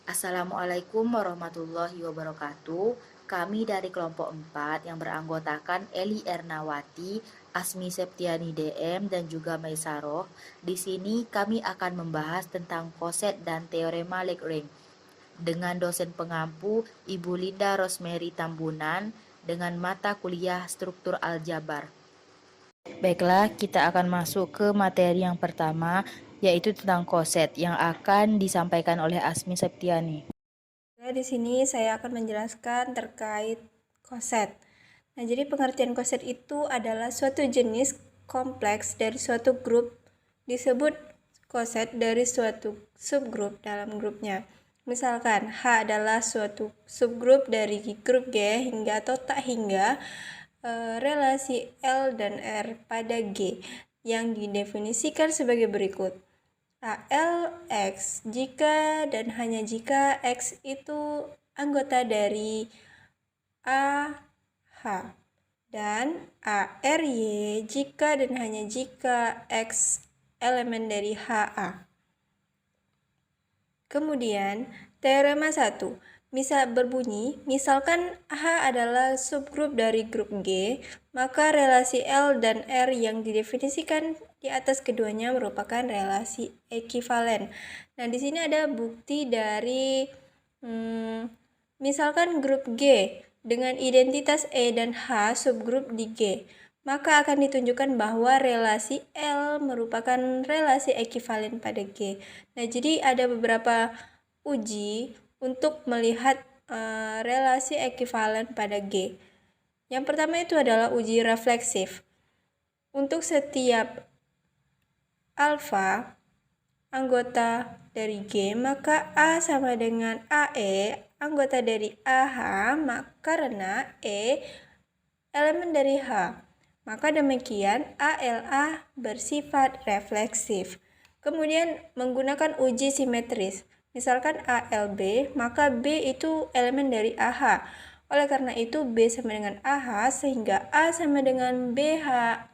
Assalamualaikum warahmatullahi wabarakatuh. Kami dari kelompok 4 yang beranggotakan Eli Ernawati, Asmi Septiani DM, dan juga Maisaroh. Di sini kami akan membahas tentang koset dan teorema Lagrange dengan dosen pengampu Ibu Linda Rosemary Tambunan dengan mata kuliah struktur aljabar. Baiklah, kita akan masuk ke materi yang pertama, yaitu tentang koset yang akan disampaikan oleh Asmi Septiani. Nah, di sini saya akan menjelaskan terkait koset. Nah, jadi pengertian koset itu adalah suatu jenis kompleks dari suatu grup disebut koset dari suatu subgrup dalam grupnya. Misalkan H adalah suatu subgrup dari grup G hingga atau tak hingga relasi L dan R pada G yang didefinisikan sebagai berikut. ALX jika dan hanya jika X itu anggota dari AH dan ARY jika dan hanya jika X elemen dari HA. Kemudian teorema 1 misal berbunyi, misalkan H adalah subgrup dari grup G, maka relasi L dan R yang didefinisikan di atas keduanya merupakan relasi ekivalen. Nah, di sini ada bukti dari misalkan grup G dengan identitas E dan H subgrup di G, maka akan ditunjukkan bahwa relasi L merupakan relasi ekivalen pada G. Nah, jadi ada beberapa uji untuk melihat relasi ekivalen pada G. Yang pertama itu adalah uji refleksif. Untuk setiap alfa anggota dari G, maka A sama dengan AE anggota dari AH, karena E elemen dari H. Maka demikian ALA bersifat refleksif. Kemudian menggunakan uji simetris. Misalkan ALB, maka B itu elemen dari AH. Oleh karena itu B sama dengan AH sehingga A sama dengan BH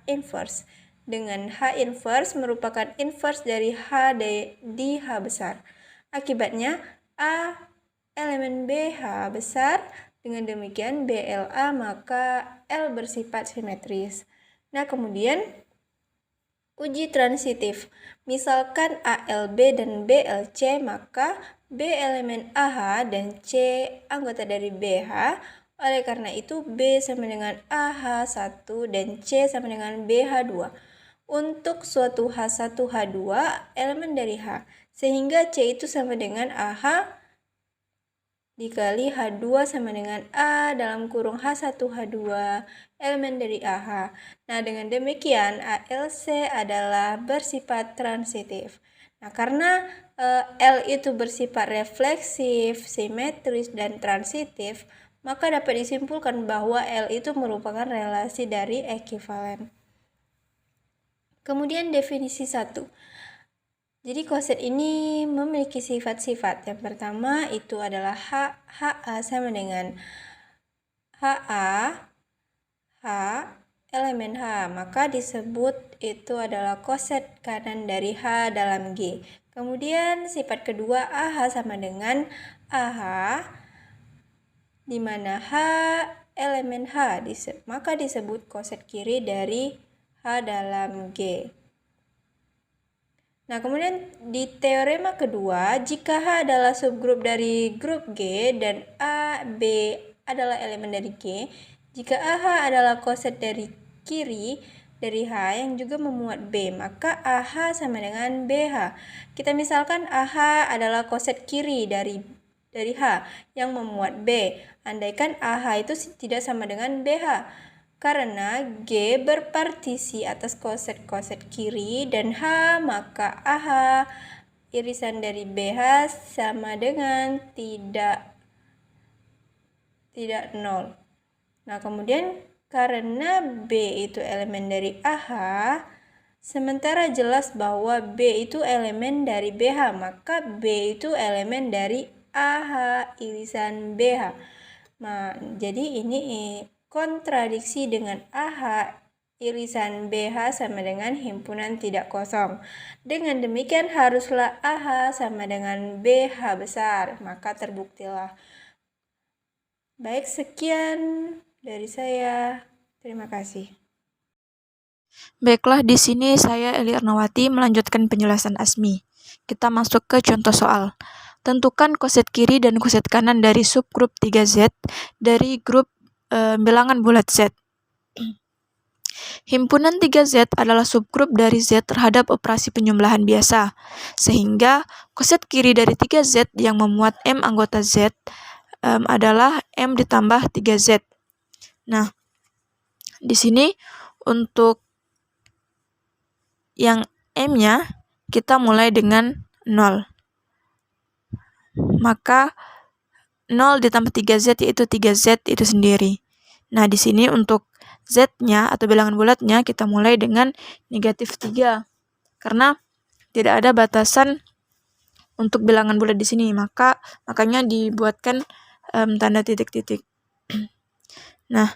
inverse. Dengan H inverse merupakan inverse dari H di H besar. Akibatnya A elemen BH besar, dengan demikian BLA maka L bersifat simetris. Nah, kemudian uji transitif. Misalkan ALB dan BLC, maka B elemen AH dan C anggota dari BH. Oleh karena itu B sama dengan AH1 dan C sama dengan BH2. Untuk suatu H1, H2 elemen dari H. Sehingga C itu sama dengan AH dikali H2 sama dengan A dalam kurung H1, H2 elemen dari AH. Nah, dengan demikian ALC adalah bersifat transitif. Nah, karena L itu bersifat refleksif, simetris, dan transitif, maka dapat disimpulkan bahwa L itu merupakan relasi dari ekivalen. Kemudian definisi 1. Jadi koset ini memiliki sifat-sifat. Yang pertama itu adalah HA sama dengan HA, H, elemen H. Maka disebut itu adalah koset kanan dari H dalam G. Kemudian sifat kedua AH sama dengan AH, di mana H elemen H. Maka disebut koset kiri dari H dalam G. Nah, kemudian di teorema kedua, jika H adalah subgrup dari grup G dan A, B adalah elemen dari G, jika AH adalah koset dari kiri dari H yang juga memuat B, maka AH sama dengan BH. Kita misalkan AH adalah koset kiri dari H yang memuat B. Andaikan AH itu tidak sama dengan BH. Karena G berpartisi atas koset-koset kiri dan H, maka AH irisan dari BH sama dengan tidak 0. Nah, kemudian karena B itu elemen dari AH, sementara jelas bahwa B itu elemen dari BH, maka B itu elemen dari AH irisan BH. Nah, jadi ini kontradiksi dengan AH irisan BH sama dengan himpunan tidak kosong. Dengan demikian haruslah AH sama dengan BH besar, maka terbuktilah. Baik, sekian dari saya. Terima kasih. Baiklah, di sini saya Eli Ernawati melanjutkan penjelasan Asmi. Kita masuk ke contoh soal. Tentukan koset kiri dan koset kanan dari subgrup 3Z dari grup bilangan bulat Z. Himpunan 3Z adalah subgrup dari Z terhadap operasi penjumlahan biasa, sehingga koset kiri dari 3Z yang memuat M anggota Z adalah M ditambah 3Z. Nah, di sini untuk yang M-nya kita mulai dengan 0. Maka 0 ditambah 3Z yaitu 3Z itu sendiri. Nah, di sini untuk Z-nya atau bilangan bulatnya kita mulai dengan negatif 3. Karena tidak ada batasan untuk bilangan bulat di sini, makanya dibuatkan tanda titik-titik. Nah,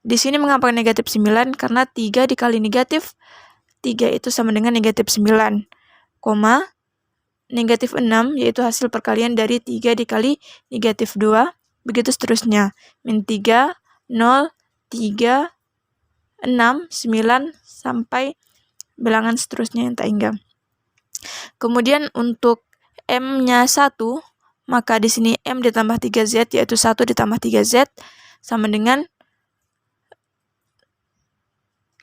di sini mengapa negatif 9? Karena 3 dikali negatif 3 itu sama dengan negatif 9, negatif 6 yaitu hasil perkalian dari 3 dikali negatif 2, begitu seterusnya. Min 3, 0, 3, 6, 9, sampai bilangan seterusnya yang tak hingga. Kemudian untuk M-nya 1, maka di sini M ditambah 3Z yaitu 1 ditambah 3Z sama dengan,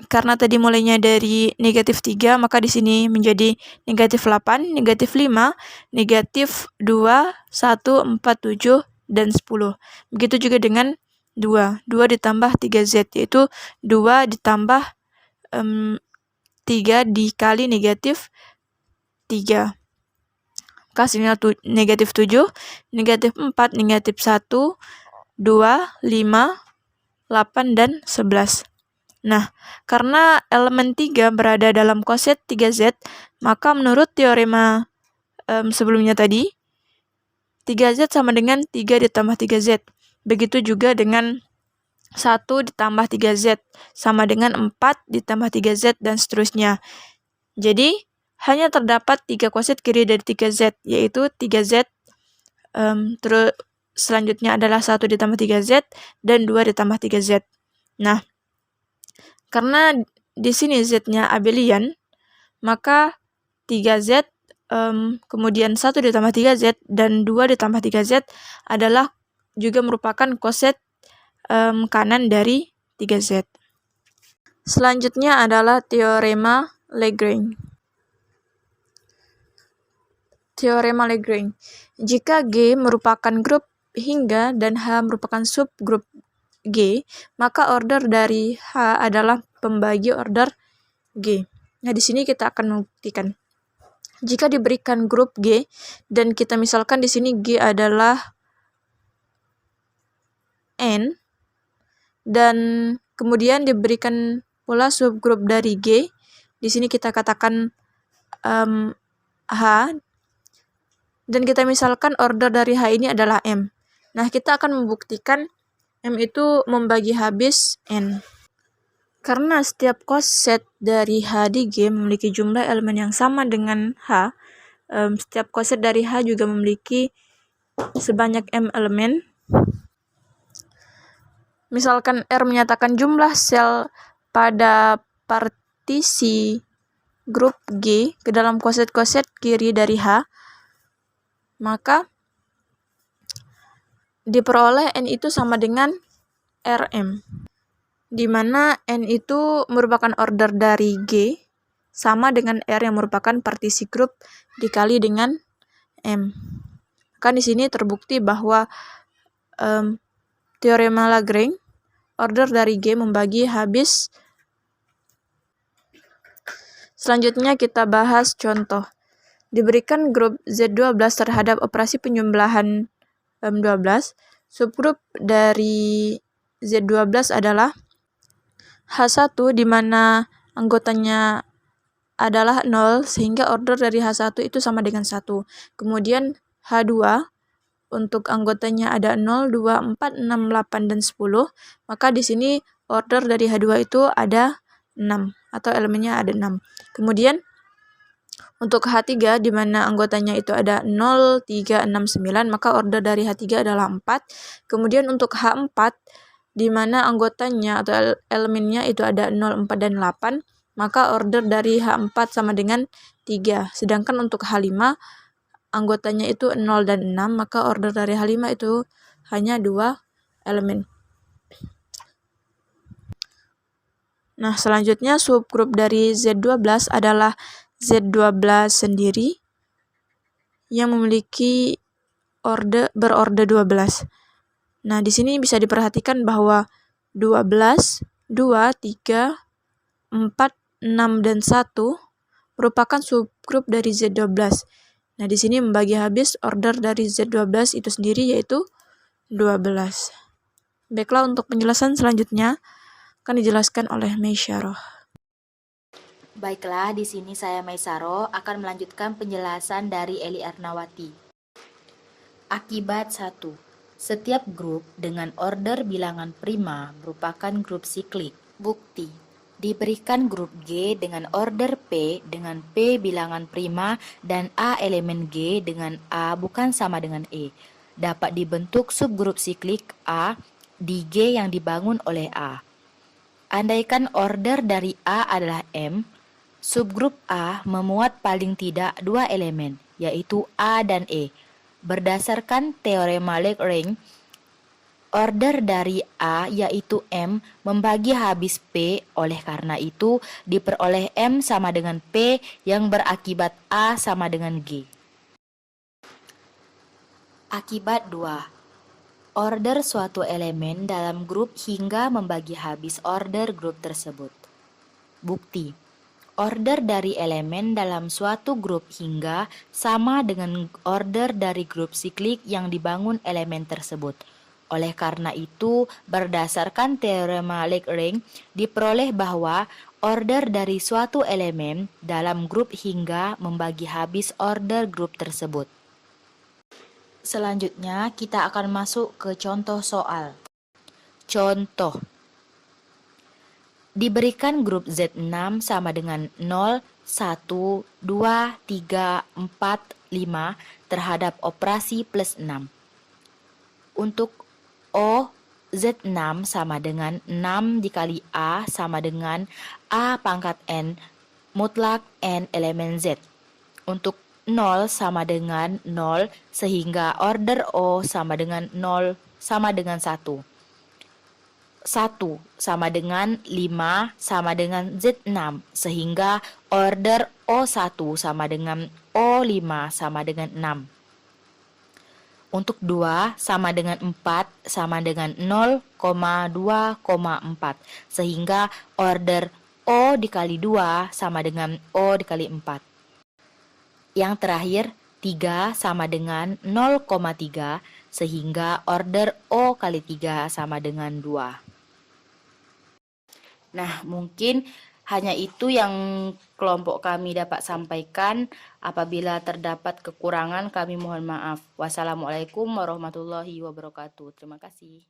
karena tadi mulainya dari negatif 3, maka di sini menjadi negatif 8, negatif 5, negatif 2, 1, 4, 7, dan 10. Begitu juga dengan 2 ditambah 3Z, yaitu 2 ditambah 3 dikali negatif 3. Hasilnya negatif 7, negatif 4, negatif 1, 2, 5, 8, dan 11. Nah, karena elemen 3 berada dalam koset 3Z, maka menurut teorema sebelumnya tadi, 3Z sama dengan 3 ditambah 3Z. Begitu juga dengan 1 ditambah 3Z sama dengan 4 ditambah 3Z dan seterusnya. Jadi, hanya terdapat 3 koset kiri dari 3Z, yaitu 3Z, terus selanjutnya adalah 1 ditambah 3Z dan 2 ditambah 3Z. Nah, karena di sini Z-nya abelian, maka 3Z kemudian 1 ditambah 3Z dan 2 ditambah 3Z adalah juga merupakan koset kanan dari 3Z. Selanjutnya adalah teorema Lagrange. Teorema Lagrange. Jika G merupakan grup hingga dan H merupakan subgrup G, maka order dari H adalah pembagi order G. Nah, di sini kita akan membuktikan. Jika diberikan grup G dan kita misalkan di sini G adalah N dan kemudian diberikan pula subgrup dari G, di sini kita katakan H dan kita misalkan order dari H ini adalah M. Nah, kita akan membuktikan M itu membagi habis N. Karena setiap koset dari H di G memiliki jumlah elemen yang sama dengan H, setiap koset dari H juga memiliki sebanyak M elemen. Misalkan R menyatakan jumlah sel pada partisi grup G ke dalam koset-koset kiri dari H, maka diperoleh N itu sama dengan Rm, di mana N itu merupakan order dari G sama dengan R yang merupakan partisi grup dikali dengan M. Kan di sini terbukti bahwa teorema Lagrange, order dari G membagi habis. Selanjutnya kita bahas contoh. Diberikan grup Z12 terhadap operasi penjumlahan 12, subgrup dari Z12 adalah H1 di mana anggotanya adalah 0 sehingga order dari H1 itu sama dengan 1. Kemudian H2 untuk anggotanya ada 0, 2, 4, 6, 8, dan 10. Maka di sini order dari H2 itu ada 6 atau elemennya ada 6. Kemudian untuk H3 di mana anggotanya itu ada 0, 3, 6, 9, maka order dari H3 adalah 4. Kemudian untuk H4 di mana anggotanya atau elemennya itu ada 0, 4, dan 8, maka order dari H4 sama dengan 3. Sedangkan untuk H5 anggotanya itu 0 dan 6, maka order dari H5 itu hanya 2 elemen. Nah, selanjutnya subgrup dari Z12 adalah Z12 sendiri yang memiliki berorder 12. Nah, di sini bisa diperhatikan bahwa 12, 2, 3, 4, 6, dan 1 merupakan subgrup dari Z12. Nah, di sini membagi habis order dari Z12 itu sendiri yaitu 12. Baiklah, untuk penjelasan selanjutnya akan dijelaskan oleh Meisyarah. Baiklah, di sini saya Maisaro akan melanjutkan penjelasan dari Eli Ernawati. Akibat 1. Setiap grup dengan order bilangan prima merupakan grup siklik. Bukti. Diberikan grup G dengan order P dengan P bilangan prima dan A elemen G dengan A bukan sama dengan E. Dapat dibentuk subgrup siklik A di G yang dibangun oleh A. Andaikan order dari A adalah M, subgrup A memuat paling tidak 2 elemen, yaitu A dan E. Berdasarkan teorema Lagrange, order dari A yaitu M membagi habis P, oleh karena itu diperoleh M sama dengan P yang berakibat A sama dengan G. Akibat 2. Order suatu elemen dalam grup hingga membagi habis order grup tersebut. Bukti. Order dari elemen dalam suatu grup hingga sama dengan order dari grup siklik yang dibangun elemen tersebut. Oleh karena itu, berdasarkan teorema Lagrange, diperoleh bahwa order dari suatu elemen dalam grup hingga membagi habis order grup tersebut. Selanjutnya, kita akan masuk ke contoh soal. Contoh. Diberikan grup Z6 sama dengan 0, 1, 2, 3, 4, 5 terhadap operasi plus 6. Untuk O, Z6 sama dengan 6 dikali A sama dengan A pangkat N mutlak N elemen Z. Untuk 0 sama dengan 0 sehingga order O sama dengan 0 sama dengan 1. 1 sama dengan 5 sama dengan Z6 sehingga order O1 sama dengan O5 sama dengan 6. Untuk 2 sama dengan 4 sama dengan 0,2,4 sehingga order O dikali 2 sama dengan O dikali 4. Yang terakhir 3 sama dengan 0,3 sehingga order O kali 3 sama dengan 2. Nah, mungkin hanya itu yang kelompok kami dapat sampaikan. Apabila terdapat kekurangan, kami mohon maaf. Wassalamualaikum warahmatullahi wabarakatuh. Terima kasih.